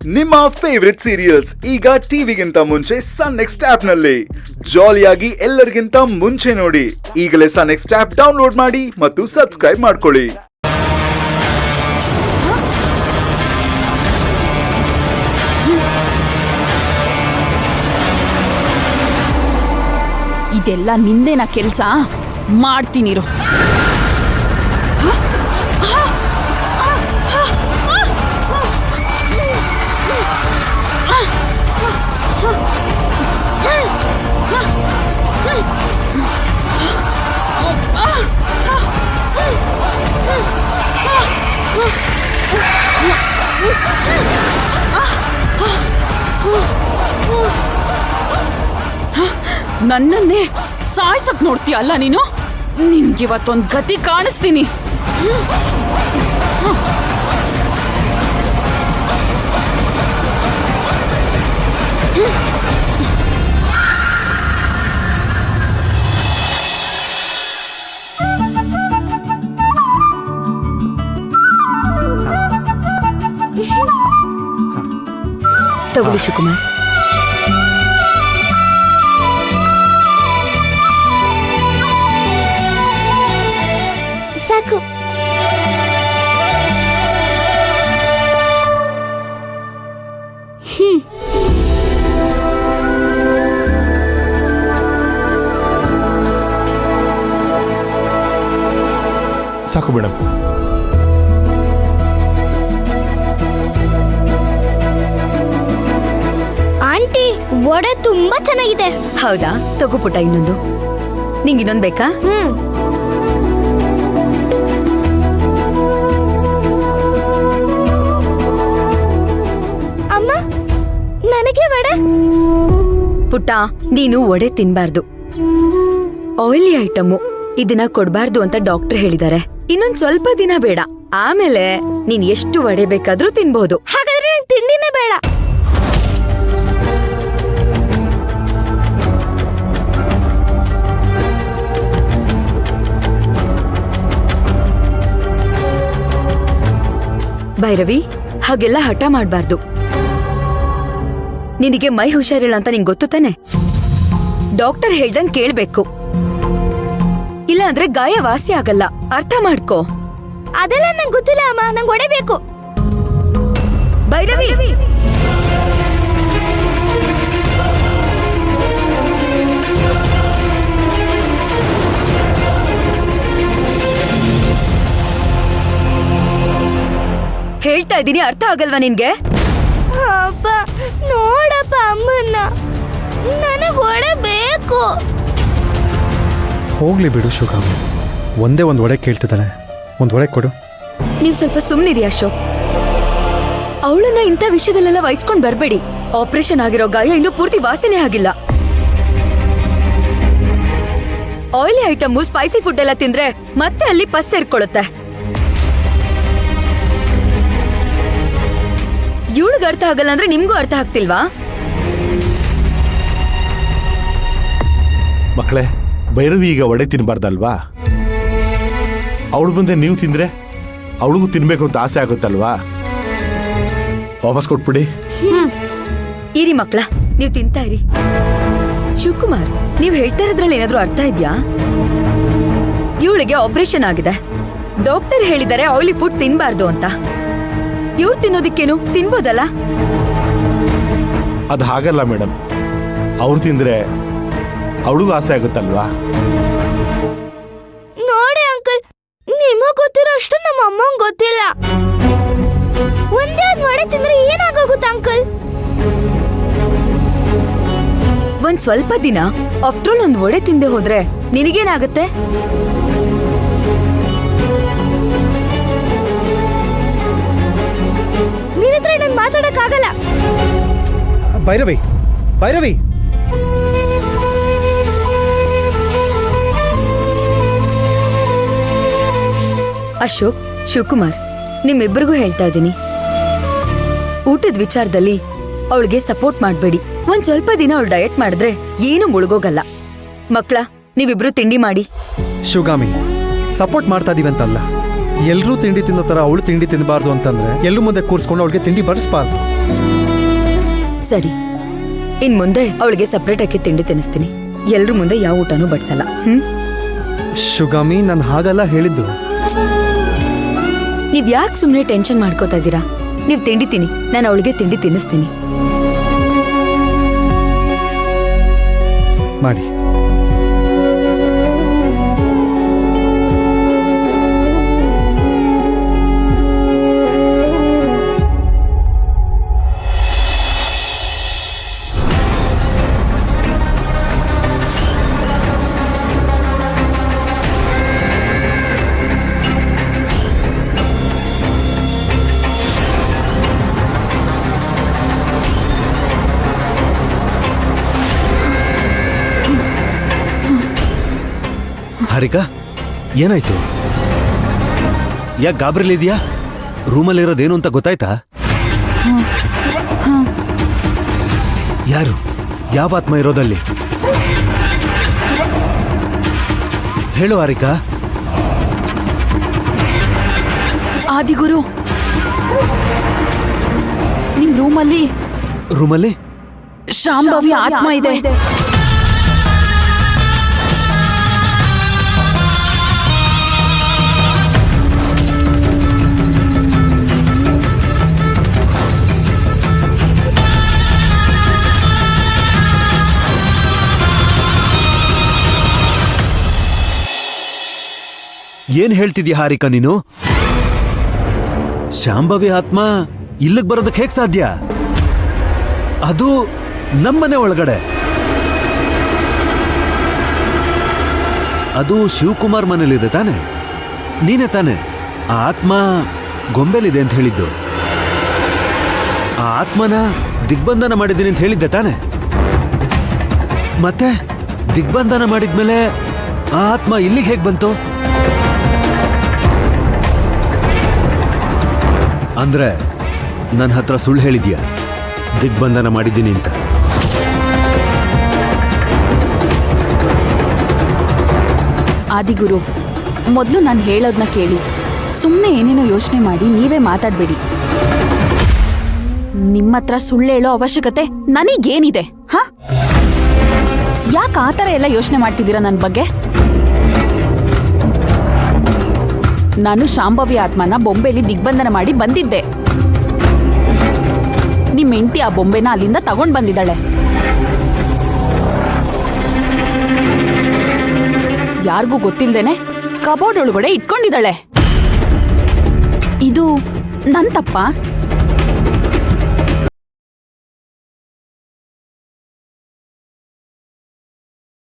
ನಿಮ್ಮ favourite serials ಈಗ ಟಿವಿಗಿಂತ ಮುಂಚೆ ಸನ್ ನೆಕ್ಸ್ಟ್ ಆಪ್ ನಲ್ಲಿ ಜಾಲಿಯಾಗಿ ಎಲ್ಲರಿಗಿಂತ ಮುಂಚೆ ನೋಡಿ. ಈಗಲೇ ಸನ್ ನೆಕ್ಸ್ಟ್ ಆಪ್ ಡೌನ್ಲೋಡ್ ಮಾಡಿ ಮತ್ತು ಸಬ್ಸ್ಕ್ರೈಬ್ ಮಾಡ್ಕೊಳ್ಳಿ. ಇದೆಲ್ಲ ನಿಂದೇನ ಕೆಲ್ಸ ಮಾಡ್ತೀನಿರು. ನನ್ನನ್ನೇ ಸಾಯ್ಸಕ್ ನೋಡ್ತೀಯ ಅಲ್ಲ ನೀನು? ನಿನ್ಗಿವತ್ತೊಂದ್ ಗತಿ ಕಾಣಿಸ್ತೀನಿ. ತಗೊಳ್ಳಿ ಶಿವಕುಮಾರ್. ಸಾಕು. ಸಾಕು ಮೇಡಮ್. ಆಂಟಿ, ವಡೆ ತುಂಬಾ ಚೆನ್ನಾಗಿದೆ. ಹೌದಾ? ತಗೋ ಪುಟ್ಟ ಇನ್ನೊಂದು. ನಿಂಗೆ ಇನ್ನೊಂದು ಬೇಕಾ? ಅಮ್ಮ, ನನಗೆ ವಡೆ. ಪುಟ್ಟ, ನೀನು ವಡೆ ತಿನ್ಬಾರ್ದು. ಆಯಿಲಿ ಐಟಮು, ಇದನ್ನ ಕೊಡ್ಬಾರ್ದು ಅಂತ ಡಾಕ್ಟರ್ ಹೇಳಿದ್ದಾರೆ. ಇನ್ನೊಂದ್ ಸ್ವಲ್ಪ ದಿನ ಬೇಡ, ಆಮೇಲೆ ನೀನ್ ಎಷ್ಟು ವಡೆ ಬೇಕಾದ್ರೂ ತಿನ್ಬಹುದು. ಹಾಗಾದ್ರೆ ನಂಗೆ ತಿಂಡಿನೇ ಬೇಡ. ಭೈರವಿ, ಹಾಗೆಲ್ಲ ಹಠ ಮಾಡ್ಬಾರ್ದು. ನಿನಗೆ ಮೈ ಹುಷಾರಿಲ್ಲ ಅಂತ ನಿಂಗೆ ಗೊತ್ತು ತಾನೆ? ಡಾಕ್ಟರ್ ಹೇಳ್ದಂಗ್ ಕೇಳ್ಬೇಕು, ಇಲ್ಲ ಅಂದ್ರೆ ಗಾಯ ವಾಸಿ ಆಗಲ್ಲ. ಅರ್ಥ ಮಾಡ್ಕೋ. ಅದೆಲ್ಲ ನಂಗೆ ಗೊತ್ತಿಲ್ಲ ಅಮ್ಮ, ನಂಗೆ ವಡೆ ಬೇಕು. ಭೈರವಿ, ಹೇಳ್ತಾ ಇದ್ದೀನಿ, ಅರ್ಥ ಆಗಲ್ವಾ ನಿನ್ಗೆ? ಅಪ್ಪ, ನೋಡಪ್ಪ ಅಮ್ಮನ್ನ, ನನಗೆ ವಡೆ ಬೇಕು. ಹೋಗ್ಲಿ ಬಿಡು ಶಿವಕಾಮಿ, ಒಂದೇ ಒಂದು ವಡೆ ಕೇಳ್ತಿದ್ದಾನೆ, ಒಂದು ವಡೆ ಕೊಡು. ನೀವು ಸ್ವಲ್ಪ ಸುಮ್ನಿರಿ ಅಶೋಕ್. ಅವಳನ್ನ ಇಂಥ ವಿಷಯದಲ್ಲೆಲ್ಲ ವಹಿಸ್ಕೊಂಡ್ ಬರ್ಬೇಡಿ. ಆಪರೇಷನ್ ಆಗಿರೋ ಗಾಯ ಇನ್ನೂ ಪೂರ್ತಿ ವಾಸನೆ ಆಗಿಲ್ಲ. ಆಯಿಲಿ ಐಟಮ್, ಸ್ಪೈಸಿ ಫುಡ್ ಎಲ್ಲ ತಿಂದ್ರೆ ಮತ್ತೆ ಅಲ್ಲಿ ಪಸ್ ಸೇರ್ಕೊಳ್ಳುತ್ತೆ. ಇವಳಿಗೆ ಅರ್ಥ ಆಗಲ್ಲ ಅಂದ್ರೆ ನಿಮ್ಗೂ ಅರ್ಥ ಆಗ್ತಿಲ್ವಾ? ಮಕ್ಕಳೇ, ಭೈರವಿ ಈಗ ವಡೆ ತಿನ್ಬಾರ್ದಲ್ವಾ? ಅವಳು ಬಂದೆ ನೀವು ತಿಂದ್ರೆ ಅವಳಿಗೂ ತಿನ್ಬೇಕು ಅಂತ ಆಸೆ ಆಗುತ್ತಲ್ವಾ? ವಾಪಸ್ ಕೊಟ್ಬಿಡಿ. ಇರಿ ಮಕ್ಕಳ, ನೀವು ತಿಂತಾ ಇರಿ. ಶಿವಕುಮಾರ್, ನೀವು ಹೇಳ್ತಾ ಇರೋದ್ರಲ್ಲಿ ಏನಾದ್ರೂ ಅರ್ಥ ಇದ್ಯಾ? ಇವಳಿಗೆ ಆಪರೇಷನ್ ಆಗಿದೆ, ಡಾಕ್ಟರ್ ಹೇಳಿದ್ದಾರೆ ಆಯಿಲಿ ಫುಡ್ ತಿನ್ಬಾರ್ದು ಅಂತ. ಇವ್ರು ತಿನ್ನೋದಿಕ್ಕೇನು, ತಿನ್ಬೋದಲ್ಲ? ಅದು ಹಾಗಲ್ಲ ಮೇಡಮ್, ಅವ್ರು ತಿಂದ್ರೆ ಅವಳಿಗೂ ಆಸೆ ಆಗುತ್ತಲ್ವಾ? ನೋಡಿ ಅಂಕಲ್, ನಿಮಗ್ ಗೊತ್ತಿರೋ ಅಷ್ಟು ನಮ್ಮ ಅಮ್ಮಂಗ್ ಗೊತ್ತಿಲ್ಲ. ಒಂದೇ ಒಂದ್ ವಡೆ ತಿಂದ್ರೆ ಏನಾಗೋಗುತ್ತೆ ಅಂಕಲ್? ಒಂದ್ ಸ್ವಲ್ಪ ದಿನ ಆಫ್ಟರ್ ಆಲ್ ಒಂದ್ ವಡೆ ತಿಂದೆ ಹೋದ್ರೆ ನಿನಗೇನಾಗತ್ತೆ? ನಿನ್ನ ಹತ್ರ ನಾನು ಮಾತಾಡಕ್ಕಾಗಲ್ಲ. ಭೈರವಿ, ಭೈರವಿ, ಅಶೋಕ್, ಶಿವಕುಮಾರ್, ನಿಮ್ಮಿಬ್ಬರಿಗೂ ಹೇಳ್ತಾ ಇದ್ದೀನಿ, ಊಟದ ವಿಚಾರದಲ್ಲಿ ಅವಳಿಗೆ ಸಪೋರ್ಟ್ ಮಾಡ್ಬೇಡಿ. ಒಂದ್ ಸ್ವಲ್ಪ ದಿನ ಅವಳು ಡಯಟ್ ಮಾಡಿದ್ರೆ ಏನು ಮುಳುಗೋಗಲ್ಲ. ಮಕ್ಳ, ನೀವಿಬ್ರು ತಿಂಡಿ ಮಾಡಿ. ಶಿವಗಾಮಿ, ಸಪೋರ್ಟ್ ಮಾಡ್ತಾ ಇದೀವಿ ಅಂತಲ್ಲ, ಎಲ್ಲರೂ ತಿಂಡಿ ತಿನ್ನೋ ಥರ ಅವಳು ತಿಂಡಿ ತಿನ್ನಬಾರ್ದು ಅಂತಂದ್ರೆ ಎಲ್ಲರೂ ಮುಂದೆ ಕೂರಿಸ್ಕೊಂಡು ಅವಳಿಗೆ ತಿಂಡಿ ಬಡಿಸ್ಬಾರ್ದು. ಸರಿ, ಇನ್ ಮುಂದೆ ಅವಳಿಗೆ ಸಪ್ರೇಟ್ ಆಗಿ ತಿಂಡಿ ತಿನ್ನಿಸ್ತೀನಿ. ಎಲ್ರ ಮುಂದೆ ಯಾವ ಊಟನೂ ಬಡ್ಸಲ್ಲ. ಶುಗಾಮಿ, ನಾನು ಹಾಗಲ್ಲ ಹೇಳಿದ್ದು. ನೀವ್ ಯಾಕೆ ಸುಮ್ನೆ ಟೆನ್ಷನ್ ಮಾಡ್ಕೋತಾ ಇದ್ದೀರಾ? ನೀವ್ ತಿಂಡಿ ತಿನ್ನಿ, ನಾನು ಅವಳಿಗೆ ತಿಂಡಿ ತಿನ್ನಿಸ್ತೀನಿ. ಮಾಡಿ. ಹಾರಿಕಾ, ಏನಾಯ್ತು? ಯಾಕೆ ಗಾಬರಿಲಿದ್ಯಾ? ರೂಮಲ್ಲಿರೋದೇನು ಅಂತ ಗೊತ್ತಾಯ್ತಾ? ಯಾರು, ಯಾವ ಆತ್ಮ ಇರೋದಲ್ಲಿ? ಹೇಳು ಹಾರಿಕಾ. ಆದಿಗುರು, ನಿಮ್ ರೂಮಲ್ಲಿ ಶಾಂಭವಿ ಆತ್ಮ ಇದೆ. ಏನ್ ಹೇಳ್ತಿದ್ಯಾ ಹಾರಿಕಾ ನೀನು? ಶಾಂಭವಿ ಆತ್ಮ ಇಲ್ಲಿಗೆ ಬರೋದಕ್ಕೆ ಹೇಗ್ ಸಾಧ್ಯ? ಅದು ನಮ್ಮನೆ ಒಳಗಡೆ. ಅದು ಶಿವಕುಮಾರ್ ಮನೇಲಿದೆ ತಾನೆ? ನೀನೇ ತಾನೆ ಆ ಆತ್ಮ ಗೊಂಬೆಲಿದೆ ಅಂತ ಹೇಳಿದ್ದು? ಆ ಆತ್ಮನ ದಿಗ್ಬಂಧನ ಮಾಡಿದ್ದೀನಿ ಅಂತ ಹೇಳಿದ್ದೆ ತಾನೆ? ಮತ್ತೆ ದಿಗ್ಬಂಧನ ಮಾಡಿದ್ಮೇಲೆ ಆ ಆತ್ಮ ಇಲ್ಲಿಗೆ ಹೇಗ್ ಬಂತು? ಅಂದ್ರೆ ನನ್ನ ಹತ್ರ ಸುಳ್ಳು ಹೇಳಿದ್ಯಾ ದಿಗ್ಬಂಧನ ಮಾಡಿದ್ದೀನಿ ಅಂತ? ಆದಿಗುರು, ಮೊದಲು ನಾನು ಹೇಳೋದನ್ನ ಕೇಳಿ. ಸುಮ್ಮನೆ ಏನೇನೋ ಯೋಚನೆ ಮಾಡಿ ನೀವೇ ಮಾತಾಡ್ಬೇಡಿ. ನಿಮ್ಮ ಹತ್ರ ಸುಳ್ಳು ಹೇಳೋ ಅವಶ್ಯಕತೆ ನನಗೇನಿದೆ? ಹಾ, ಯಾಕೆ ಆ ಥರ ಎಲ್ಲ ಯೋಚನೆ ಮಾಡ್ತಿದ್ದೀರಾ ನನ್ನ ಬಗ್ಗೆ? ನಾನು ಶಾಂಭವಿ ಆತ್ಮನ ಬೊಂಬೆಲಿ ದಿಗ್ಬಂಧನ ಮಾಡಿ ಬಂದಿದ್ದೆ. ನಿಮ್ಮ ಹೆಂಡತಿ ಆ ಬೊಂಬೆನ ಅಲ್ಲಿಂದ ತಗೊಂಡ್ ಬಂದಿದ್ದಾಳೆ. ಯಾರಿಗೂ ಗೊತ್ತಿಲ್ದೇನೆ ಕಬೋರ್ಡ್ ಒಳಗಡೆ ಇಟ್ಕೊಂಡಿದ್ದಾಳೆ. ಇದು ನನ್ ತಪ್ಪ?